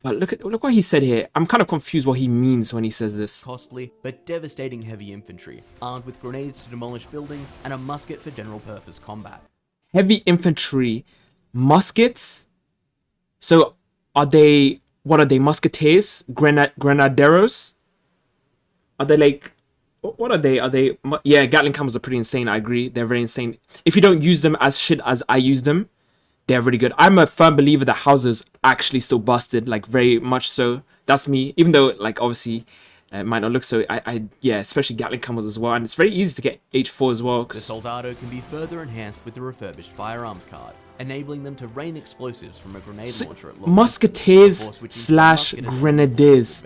But look what he said here. I'm kind of confused what he means when he says this. Costly but devastating heavy infantry, armed with grenades to demolish buildings and a musket for general purpose combat. Heavy infantry, muskets. So are they? What are they? Musketeers? Granaderos? Are they like? What are they? Are they? Yeah, Gatling cameras are pretty insane. I agree. They're very insane. If you don't use them as shit as I use them, they're really good. I'm a firm believer that houses actually still busted, like very much so. That's me. Even though, like, obviously, it might not look so. Yeah, especially Gatling cameras as well. And it's very easy to get H4 as well. The Soldado can be further enhanced with the refurbished firearms card, enabling them to rain explosives from a grenade launcher at Musketeers slash Grenadiers.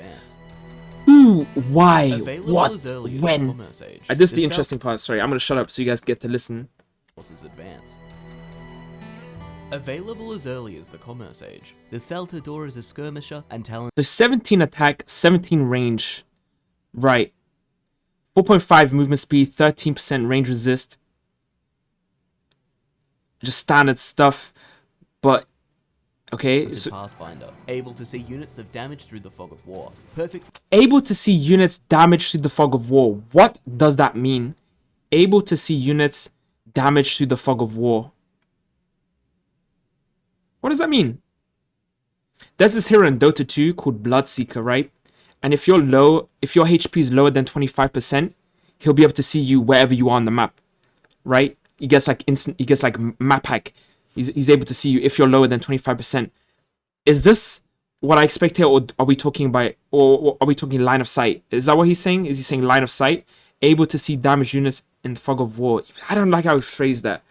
Who? Why? What? When? This is the interesting part. Sorry, I'm going to shut up so you guys get to listen. Advance. Available as early as the Commerce Age, the Saltador is a skirmisher and talent. So 17 attack, 17 range. Right. 4.5 movement speed, 13% range resist. Just standard stuff. But, okay. So, Pathfinder, able to see units of damage through the fog of war. Perfect. Able to see units damaged through the fog of war. What does that mean? Able to see units damaged through the fog of war. What does that mean? There's this hero in Dota 2 called Bloodseeker, right? And if you're low, if your HP is lower than 25%, he'll be able to see you wherever you are on the map, right? He gets like map hack. He's able to see you if you're lower than 25%. Is this what I expect here, or are we talking about, or are we talking line of sight? Is that what he's saying? Is he saying line of sight? Able to see damaged units in the fog of war. I don't like how he phrased that.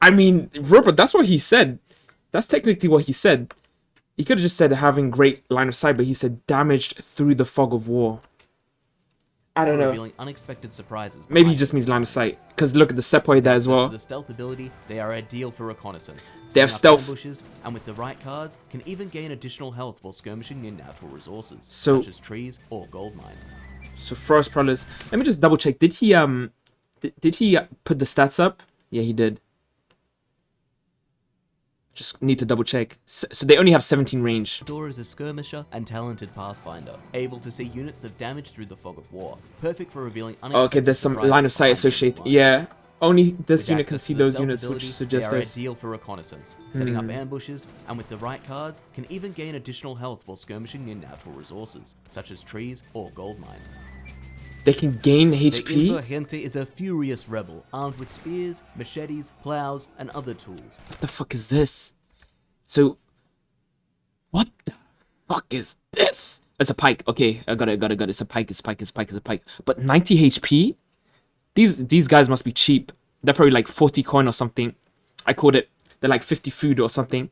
I mean, Robert, that's what he said. That's technically what he said. He could have just said having great line of sight, but he said damaged through the fog of war. I don't know. Unexpected surprises. Maybe he just means line of sight. Because look at the Sepoy there as well. The stealth ability, they are ideal for reconnaissance. They have stealth. Ambushes, and with the right cards, can even gain additional health while skirmishing near natural resources, such as trees or gold mines. So Forest Prowlers. Let me just double check. Did he put the stats up? Yeah, he did. Just need to double check. So they only have 17 range. Dor is a skirmisher and talented pathfinder, able to see units of damage through the fog of war. Perfect for revealing unexpected. Okay, there's some line of sight associated. Yeah, only this unit can see those units, which suggests they are this. ideal for reconnaissance, setting up ambushes, and with the right cards, can even gain additional health while skirmishing near natural resources, such as trees or gold mines. They can gain HP? The Insurgente is a furious rebel, armed with spears, machetes, plows, and other tools. What the fuck is this? So, what the fuck is this? It's a pike. Okay, I got it. It's a pike. It's a pike. But 90 HP? These guys must be cheap. They're probably like 40 coin or something. I called it. They're like 50 food or something.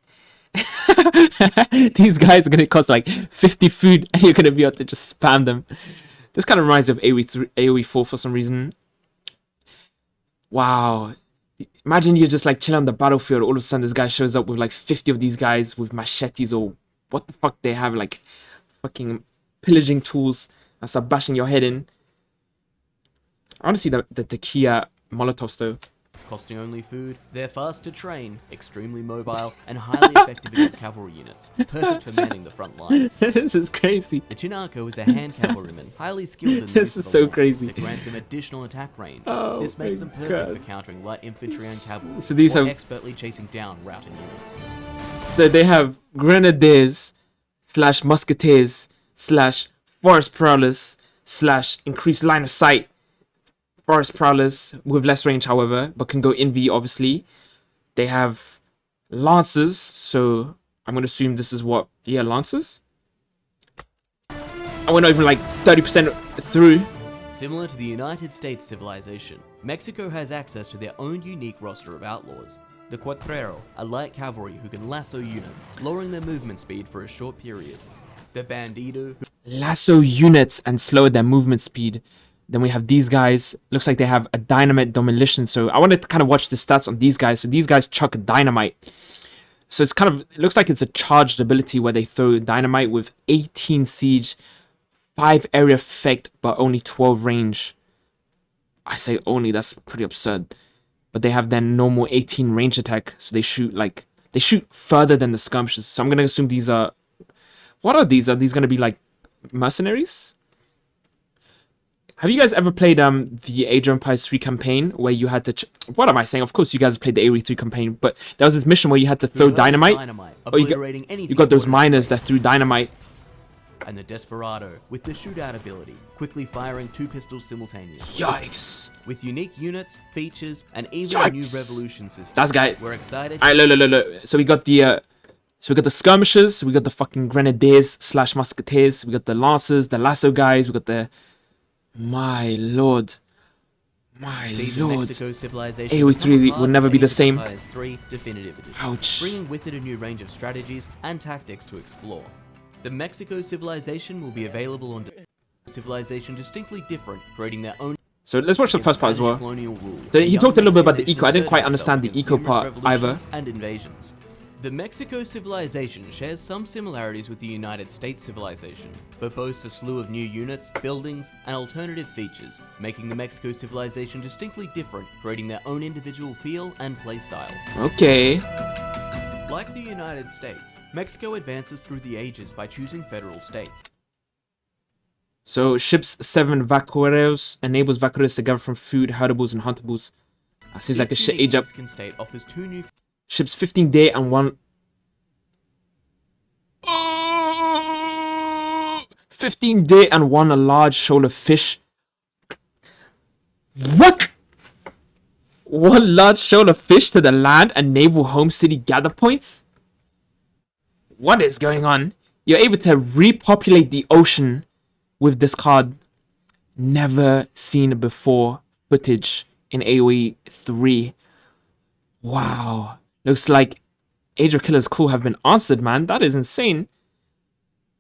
These guys are going to cost like 50 food and you're going to be able to just spam them. This kind of reminds me of AoE 4 for some reason. Wow. Imagine you're just like chilling on the battlefield. All of a sudden this guy shows up with like 50 of these guys with machetes or what the fuck they have, like fucking pillaging tools and start bashing your head in. I want to see the Kia Molotovs though. Costing only food, they're fast to train, extremely mobile, and highly effective against cavalry units, perfect for manning the front lines. This is crazy. The Chinarco is a hand cavalryman, highly skilled in the This is so crazy. It grants him additional attack range. Oh, this makes them perfect God. for countering light infantry and cavalry, so these or have expertly chasing down routing units. So they have Grenadiers slash Musketeers slash Forest Prowlers slash increased line of sight. Forest Prowlers with less range, however, but can go in V, obviously. They have Lancers, so I'm going to assume this is what? Yeah, Lancers? And we're not even like 30% through. Similar to the United States civilization, Mexico has access to their own unique roster of outlaws. The Cuatrero, a light cavalry who can lasso units, lowering their movement speed for a short period. The Bandido, lasso units and slow their movement speed. Then we have these guys. Looks like they have a dynamite demolition. So I wanted to kind of watch the stats on these guys. So these guys chuck dynamite. So it's kind of, it looks like it's a charged ability where they throw dynamite with 18 siege, 5 area effect, but only 12 range. I say only, that's pretty absurd. But they have their normal 18 range attack. So they shoot like They shoot further than the skirmishers. So I'm going to assume these are... What are these? Are these going to be like mercenaries? Have you guys ever played the Age of Empires 3 campaign where you had to... What am I saying? Of course you guys played the AoE 3 campaign, but there was this mission where you had to throw dynamite. Oh, you got those miners that threw dynamite. And the Desperado with the shootout ability, quickly firing 2 pistols simultaneously. Yikes. With unique units, features, and even a new revolution system. That's guy. We're excited. Alright, look. So we got the skirmishers, we got the fucking grenadiers / musketeers, we got the lancers, the lasso guys, we got the... My lord. Mexico Civilization AoE 3 will never be the same. 3 Definitive Edition, Ouch. bringing with it a new range of strategies and tactics to explore. The Mexico Civilization will be available on Civilization distinctly different, creating their own... So let's watch the first part as well. He He talked a little bit about the eco. I didn't quite understand the eco part either. And invasions. The Mexico Civilization shares some similarities with the United States Civilization, but boasts a slew of new units, buildings, and alternative features, making the Mexico Civilization distinctly different, creating their own individual feel and playstyle. Okay. Like the United States, Mexico advances through the ages by choosing federal states. So ships 7 vaqueros enables vaqueros to gather from food, herdables, and huntables. That seems like a shit age up. Mexican state offers 2 new Ships 15 day and 1... 15 day and 1 a large shoal of fish. What? 1 large shoal of fish to the land and naval home city gather points? What is going on? You're able to repopulate the ocean with this card. Never seen before footage in AoE 3. Wow. Looks like Age of Killers Cool have been answered, man. That is insane.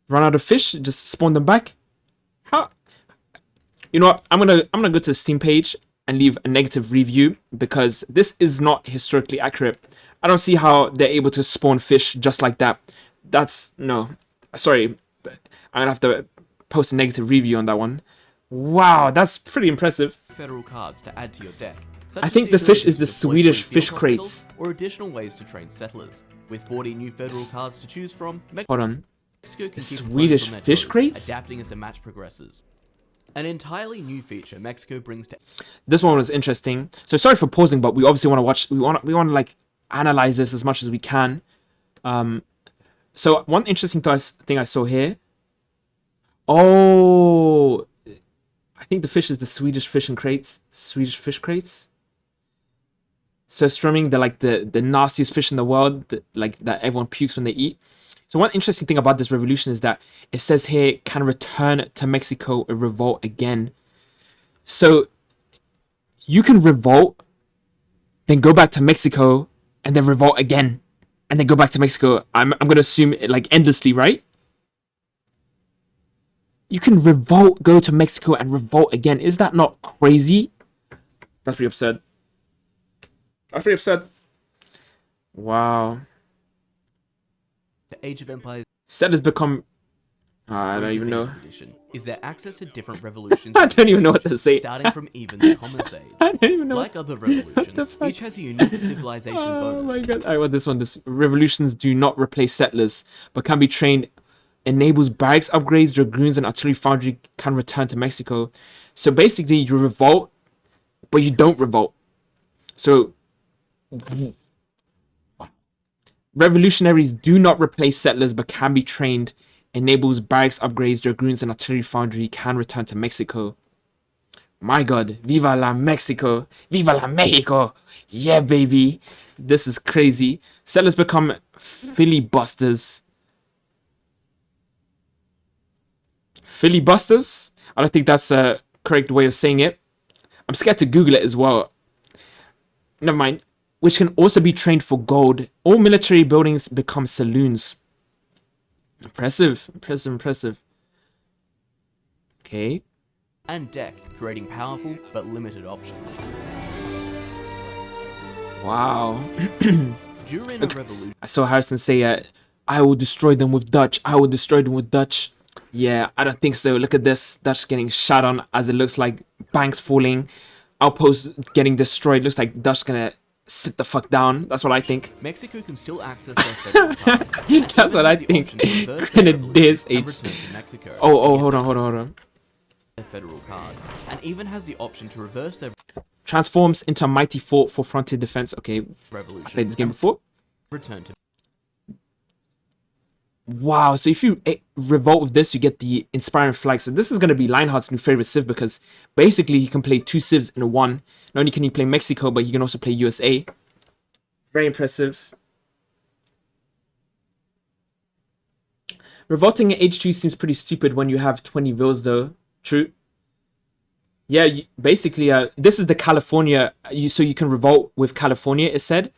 Run out of fish, just spawn them back. How? You know what? I'm gonna go to the Steam page and leave a negative review because this is not historically accurate. I don't see how they're able to spawn fish just like that. That's no. Sorry, but I'm gonna have to post a negative review on that one. Wow, that's pretty impressive. Federal cards to add to your deck. I think the fish is the Swedish fish crates. Or additional ways to train settlers. With 40 new federal cards to choose from, Hold on. Mexico can The keep Swedish on their fish toes, crates? adapting as the match progresses. An entirely new feature Mexico brings to... This one was interesting. So sorry for pausing, but we obviously want to watch. We want to like analyze this as much as we can. So one interesting thing I saw here. Oh, I think the fish is the Swedish fish and crates. Swedish fish crates. So strumming, they're like the nastiest fish in the world, that everyone pukes when they eat. So one interesting thing about this revolution is that it says here, can return to Mexico or revolt again. So you can revolt, then go back to Mexico, and then revolt again, and then go back to Mexico. I'm going to assume it like endlessly, right? You can revolt, go to Mexico, and revolt again. Is that not crazy? That's pretty absurd. That's pretty upset. Wow. The Age of Empires Settlers become... I don't even know. Is there access to different revolutions? I don't even know what to say. Starting from even the Commons Age. I don't even know. Like other revolutions, each has a unique civilization bonus. Oh my god. I want this one. This revolutions do not replace settlers, but can be trained. Enables barracks upgrades, dragoons, and artillery foundry can return to Mexico. So basically, you revolt, but you don't revolt. So... revolutionaries do not replace settlers but can be trained. Enables barracks upgrades, dragoons, and artillery foundry can return to Mexico. My god. Viva la Mexico. Viva la Mexico. Yeah, baby. This is crazy. Settlers become filibusters. Filibusters? I don't think that's a correct way of saying it. I'm scared to Google it as well. Never mind. Which can also be trained for gold. All military buildings become saloons. Impressive. Impressive. Okay. And deck, creating powerful but limited options. Wow. During a revolution... I saw Harrison say, I will destroy them with Dutch. I will destroy them with Dutch. Yeah, I don't think so. Look at this. Dutch getting shot on as it looks like banks falling. Outposts getting destroyed. Looks like Dutch gonna sit the fuck down. That's what I think. Mexico can still access their federal cards. That's what I think. Grenadiers H. Oh, hold on. Their federal cards, and even has the option to reverse their Transforms into a mighty fort for frontier defense. Okay, revolution. I played this game before. Return to Wow, so if you revolt with this, you get the Inspiring Flag. So this is going to be Lionheart's new favorite civ because basically he can play 2 civs in one. Not only can he play Mexico, but he can also play USA. Very impressive. Revolting at H2 seems pretty stupid when you have 20 vills though. True. Yeah, basically, this is the California, so you can revolt with California, it said.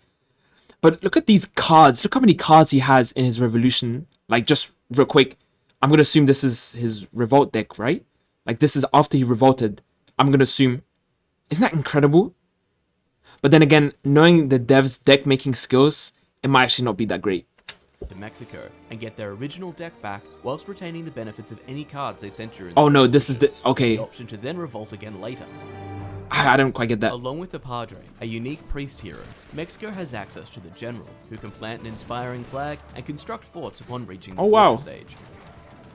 But look at these cards. Look how many cards he has in his revolution. Like, just real quick, I'm going to assume this is his revolt deck, right? Like, this is after he revolted. I'm going to assume. Isn't that incredible? But then again, knowing the dev's deck making skills, it might actually not be that great. To Mexico and get their original deck back whilst retaining the benefits of any cards they sent during Oh no, this is the... Okay. The option to then revolt again later. I don't quite get that. Along with the Padre, a unique priest hero, Mexico has access to the General, who can plant an inspiring flag and construct forts upon reaching the fortress age.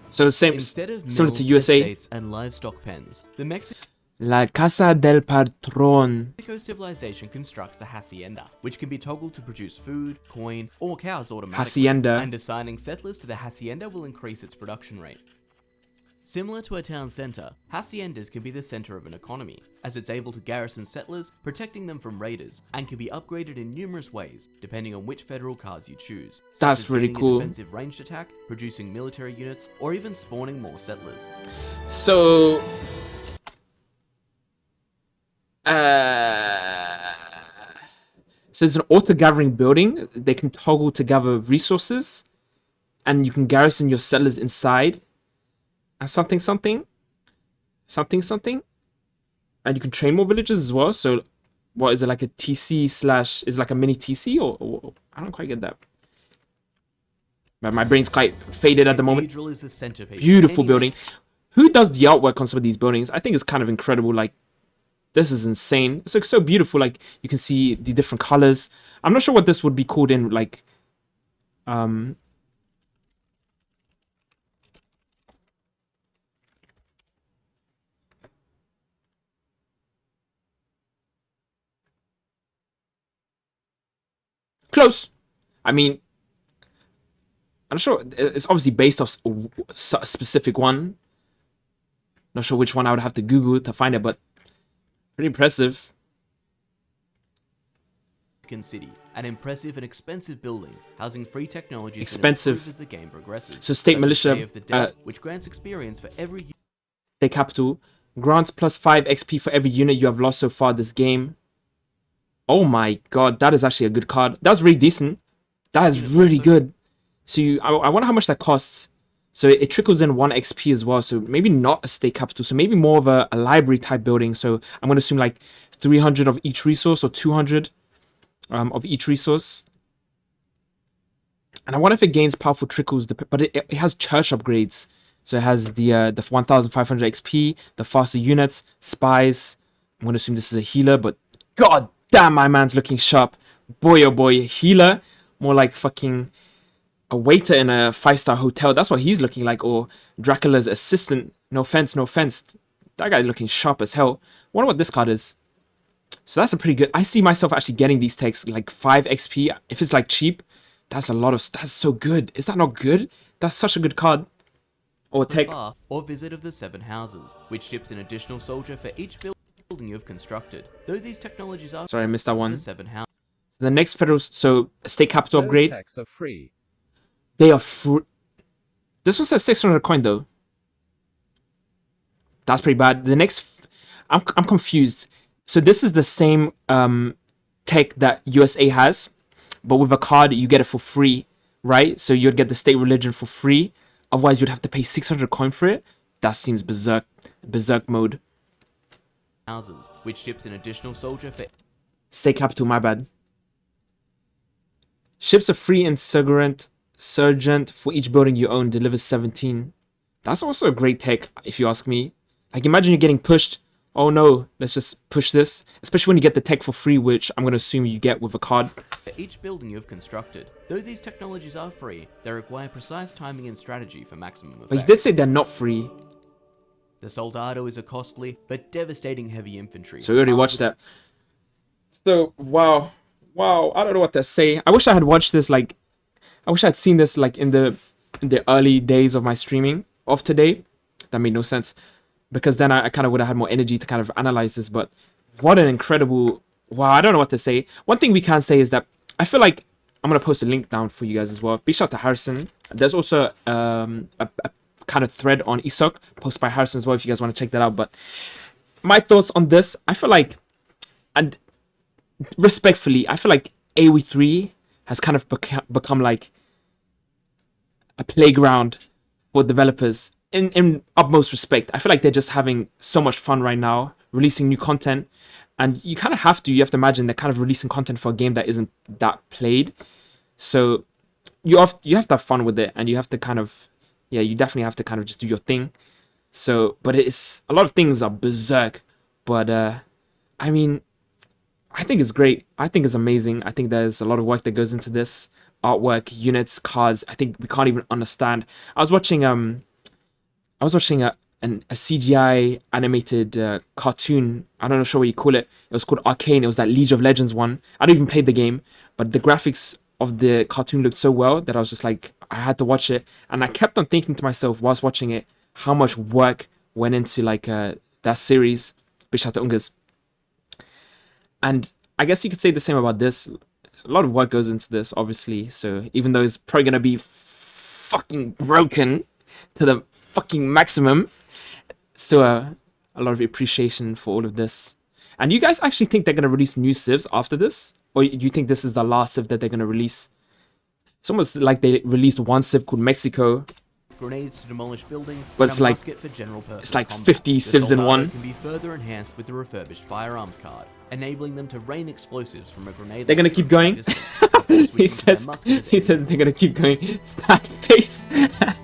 So same, Instead of similar mills, to USA. estates, and livestock pens, the La Casa del Patron. Mexico civilization constructs the Hacienda, which can be toggled to produce food, coin, or cows automatically. Hacienda. And assigning settlers to the Hacienda will increase its production rate. Similar to a town center, haciendas can be the center of an economy, as it's able to garrison settlers, protecting them from raiders, and can be upgraded in numerous ways, depending on which federal cards you choose. That's really cool. A defensive ranged attack, producing military units, or even spawning more settlers. So... So it's an auto-gathering building. They can toggle to gather resources, and you can garrison your settlers inside. And something. And you can train more villages as well. So, what is it, like a TC / is it like a mini TC or I don't quite get that. But my brain's quite faded at the moment. Is the centerpiece. Beautiful building. Who does the artwork on some of these buildings? I think it's kind of incredible. Like, this is insane. It looks so beautiful. Like, you can see the different colors. I'm not sure what this would be called in, like, close. I mean, I'm not sure. It's obviously based off a specific one. Not sure which one I would have to Google to find it, but pretty impressive. Mexican City, an impressive and expensive building housing free technologies Expensive. that improve as the game progresses. So state Such as militia, Day of the Dead, which grants experience for every state capital, grants +5 XP for every unit you have lost so far this game. Oh my god, that is actually a good card. That's really decent. That is really good. So I wonder how much that costs. So it trickles in 1 XP as well. So maybe not a state capital. So maybe more of a library type building. So I'm going to assume like 300 of each resource or 200 of each resource. And I wonder if it gains powerful trickles. But it has church upgrades. So it has the 1500 XP, the faster units, spies. I'm going to assume this is a healer. But god damn, my man's looking sharp. Boy, oh boy. Healer. More like fucking a waiter in a 5-star hotel. That's what he's looking like. Or Dracula's assistant. No offense. That guy's looking sharp as hell. Wonder what this card is. So that's a pretty good... I see myself actually getting these techs like 5 XP. If it's like cheap, that's a lot of... That's so good. Is that not good? That's such a good card. Or tech. Or Visit of the 7 Houses, which ships an additional soldier for each building you have constructed. Though these technologies are... Sorry, I missed that one. The 7 Houses. The next federal... So, state capital upgrade. Those techs are free. They are free. This one says 600 coin though. That's pretty bad. The next... I'm confused. So this is the same tech that USA has. But with a card, you get it for free. Right? So you'd get the state religion for free. Otherwise, you'd have to pay 600 coin for it. That seems berserk. Berserk mode. Houses, which ships an additional soldier for... State capital, my bad. Ships a free insurgent for each building you own. Delivers 17. That's also a great tech, if you ask me. Like, imagine you're getting pushed oh no, let's just push this. Especially when you get the tech for free, which I'm going to assume you get with a card. For each building you have constructed, though these technologies are free, they require precise timing and strategy for maximum effect. But he did say they're not free. The Soldado is a costly but devastating heavy infantry. So we already watched that. So, wow. Wow, I don't know what to say. I wish I had watched this, like, I wish I had seen this, like, in the early days of my streaming of today. That made no sense. Because then I kind of would have had more energy to kind of analyze this. But what an incredible... Wow, I don't know what to say. One thing we can say is that I feel like... I'm going to post a link down for you guys as well. Big shout out to Harrison. There's also a kind of thread on ESOC posted by Harrison as well if you guys want to check that out. But my thoughts on this, I feel like... And respectfully, I feel like AoE3 has kind of become like a playground for developers in utmost respect. I feel like they're just having so much fun right now, releasing new content, and you kind of have to imagine they're kind of releasing content for a game that isn't that played. So you have to have fun with it, and you have to kind of, yeah, you definitely have to kind of just do your thing. So, but it's a lot of things are berserk, but I mean, I think it's great. I think it's amazing. I think there's a lot of work that goes into this. Artwork, units, cards. I think we can't even understand. I was watching a CGI animated cartoon. I don't know sure what you call it. It was called Arcane. It was that League of Legends one. I don't even play the game, but the graphics of the cartoon looked so well that I was just like, I had to watch it. And I kept on thinking to myself whilst watching it, how much work went into like that series. Big shout out to Ungas. And I guess you could say the same about this. A lot of work goes into this, obviously. So even though it's probably going to be fucking broken to the fucking maximum, still a lot of appreciation for all of this. And you guys actually think they're going to release new civs after this? Or do you think this is the last civ that they're going to release? It's almost like they released one civ called Mexico. Grenades to demolish buildings, but it's like for general it's like combat. 50 civs in one. Can be further enhanced with the refurbished firearms card, enabling them to rain explosives from a grenade. They're gonna keep going. he says they're gonna keep going. That face.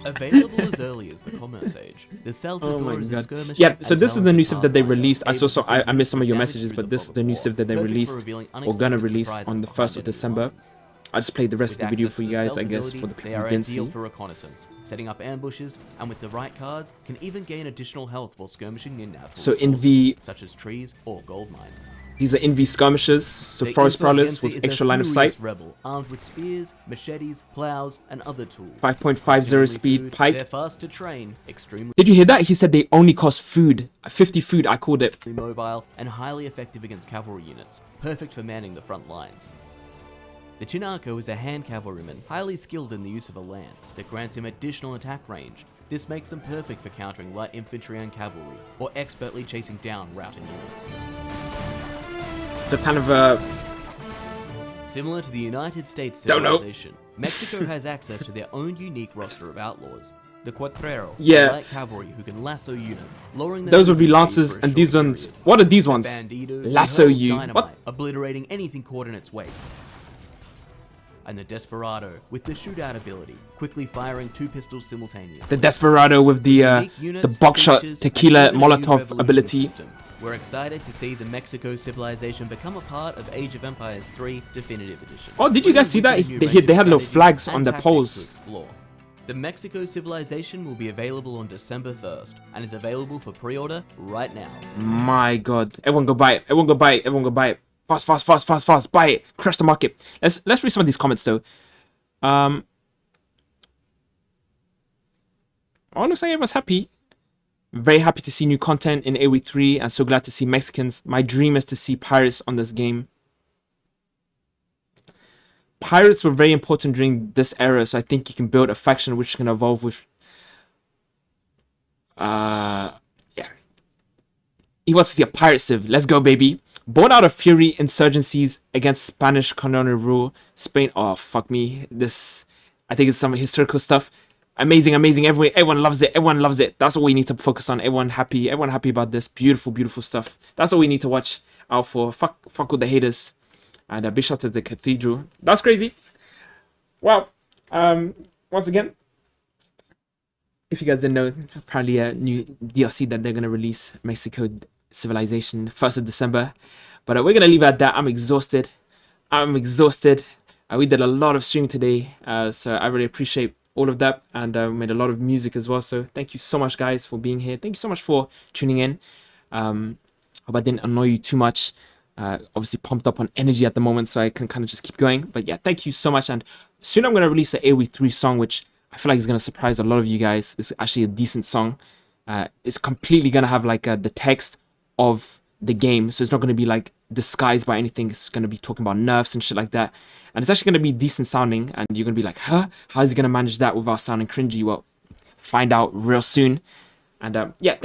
Available as early as the Commerce Age, the Salvador is a skirmish. Yeah, so this is the new civ that they released. I missed some of your messages, but this is the new civ that they released or gonna release on the 1st of December. I just played the rest of the video for you guys, I guess, for the people who didn't see. For reconnaissance, setting up ambushes, and with the right cards, can even gain additional health while skirmishing in natural resources, such as trees or gold mines. These are NV skirmishers, so forest prowlers with extra line of sight. Rebel, armed with spears, machetes, plows, and other tools. 5.50 speed pike. They're fast to train, extremely. Did you hear that? He said they only cost food. 50 food, I called it. Mobile and highly effective against cavalry units, perfect for manning the front lines. The Chinaco is a hand cavalryman, highly skilled in the use of a lance, that grants him additional attack range. This makes them perfect for countering light infantry and cavalry, or expertly chasing down routing units. The kind of Similar to the United States civilization, Mexico has access to their own unique roster of outlaws. The Cuatrero, light cavalry who can lasso units, lowering those would be lancers, and these ones, what are these ones? Lasso you. Dynamite, What? Obliterating anything caught in its wake. And the Desperado, with the shootout ability, quickly firing 2 pistols simultaneously. The Desperado with the buckshot tequila Molotov ability. We're excited to see the Mexico civilization become a part of Age of Empires 3 Definitive Edition. Oh, did you guys see that? They had little flags on their poles. The Mexico civilization will be available on December 1st, and is available for pre-order right now. My god. Everyone go buy it. Everyone go buy it. Everyone go buy it. Fast, fast, fast, fast, fast. Buy it. Crash the market. Let's read some of these comments though. Oh, looks like everyone's happy. Very happy to see new content in AoE 3 and so glad to see Mexicans. My dream is to see pirates on this game. Pirates were very important during this era, so I think you can build a faction which can evolve with... yeah. He wants to see a pirate civ. Let's go, baby. Born out of fury, insurgencies against Spanish colonial rule. Spain... Oh, fuck me. This... I think it's some historical stuff. Amazing, amazing. Everyone loves it. Everyone loves it. That's what we need to focus on. Everyone happy about this. Beautiful, beautiful stuff. That's what we need to watch out for. Fuck with the haters. And a big shout to the cathedral. That's crazy. Wow. Once again, if you guys didn't know, apparently a new DLC that they're gonna release, Mexico Civilization, 1st of December. But we're gonna leave it at that. I'm exhausted. We did a lot of streaming today, so I really appreciate all of that, and we made a lot of music as well. So thank you so much, guys, for being here. Thank you so much for tuning in. Hope I didn't annoy you too much. Obviously pumped up on energy at the moment, so I can kind of just keep going. But yeah, thank you so much. And soon I'm gonna release an AoE 3 song, which I feel like is gonna surprise a lot of you guys. It's actually a decent song. It's completely gonna have like the text of the game, so it's not gonna be like disguised by anything. It's gonna be talking about nerfs and shit like that, and it's actually gonna be decent sounding. And you're gonna be like, huh, how is he gonna manage that without sounding cringy? Well, find out real soon. And yeah.